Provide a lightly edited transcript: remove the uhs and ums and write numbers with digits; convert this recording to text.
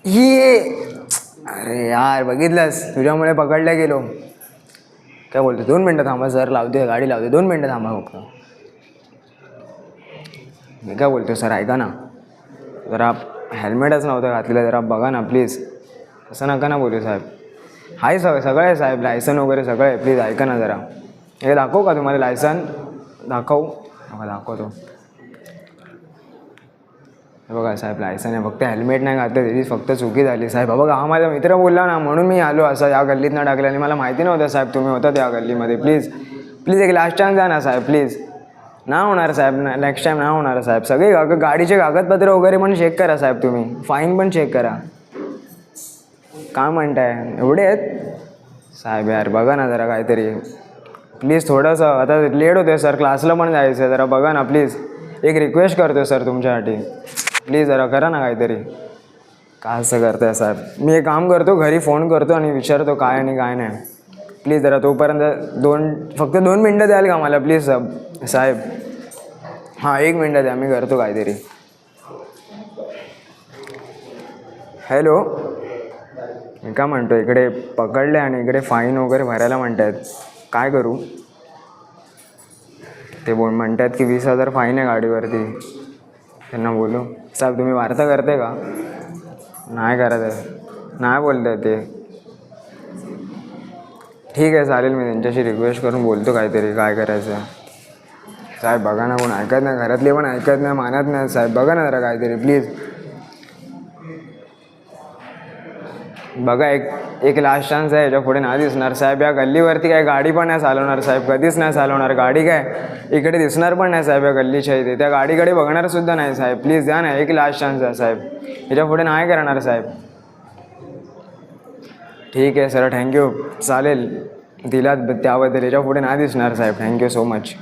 ये अरे यार बघितलंस तुझ्यामुळे पकडल्या गेलो. काय बोलतो 2 मिनटं थांबा सर, लावते गाडी लावते, 2 मिनटं थांबा फक्त. मी काय बोलतो सर ऐका ना, जरा हेल्मेटच नव्हतं घातलेलं, जरा बघा ना प्लीज. असं नका ना बोलू साहेब. हाय सगळं आहे साहेब, लायसन वगैरे सगळं आहे, प्लीज ऐका ना जरा. हे दाखवू का तुम्हाला लायसन? दाखवू दाखवतो. हे बघा साहेब लायसन आहे, फक्त हेल्मेट नाही घातलं त्याची फक्त चुकी झाली साहेब. बघा हा माझा मित्र बोलला ना म्हणून मी आलो असं या गल्लीतनं टाकलं, आणि मला माहिती नव्हतं साहेब तुम्ही होतात या गल्लीमध्ये. प्लीज प्लीज एक लास्ट टाइम जा ना साहेब प्लीज. ना होणार साहेब, नेक्स्ट टाईम ना होणार साहेब. सगळे गाडीचे कागदपत्र वगैरे पण चेक करा साहेब तुम्ही, फाईन पण चेक करा. काय म्हणताय एवढे आहेत साहेब? यार बघा ना जरा काहीतरी प्लीज. थोडंसं आता लेट होते सर, क्लासला पण जायचं आहे, जरा बघा ना प्लीज. एक रिक्वेस्ट करतो सर तुमच्यासाठी, प्लीज जरा करा ना काहीतरी. काय असं करताय साहेब? मी एक काम करतो, घरी फोन करतो आणि विचारतो काय आणि काय नाही. प्लीज जरा तोपर्यंत फक्त 2 मिनटं द्याल का मला प्लीज साहेब? हां 1 मिनटं द्या, मी करतो काहीतरी. हॅलो, मी काय म्हणतो, इकडे पकडले आणि इकडे फाईन वगैरे भरायला म्हणत आहेत, काय करू? ते म्हणतात की 20,000 फाईन आहे गाडीवरती. त्यांना बोलू साहेब तुम्ही वार्ता करते का? नाही करत आहे, नाही बोलत आहे ते. ठीक आहे चालेल, मी त्यांच्याशी रिक्वेस्ट करून बोलतो काहीतरी काय करायचं. साहेब बघा ना, कोण ऐकत नाही, घरातले पण ऐकत नाही, मानत नाही साहेब. बघा ना जरा काहीतरी प्लीज. बघा एक लास्ट चान्स आहे, याच्या पुढे नाही दिसणार साहेब. या गल्लीवरती काय गाडी पण नाही चालवणार साहेब, कधीच नाही चालवणार गाडी. काय इकडे दिसणार पण नाही साहेब या गल्लीच्या इथे, त्या गाडीकडे बघणार सुद्धा नाही साहेब. प्लीज द्या ना, एक लास्ट चान्स आहे साहेब, याच्या पुढे नाही करणार साहेब. ठीक आहे सर, थँक्यू, चालेल दिलात त्याबद्दल. याच्या पुढे नाही दिसणार साहेब, थँक्यू सो मच.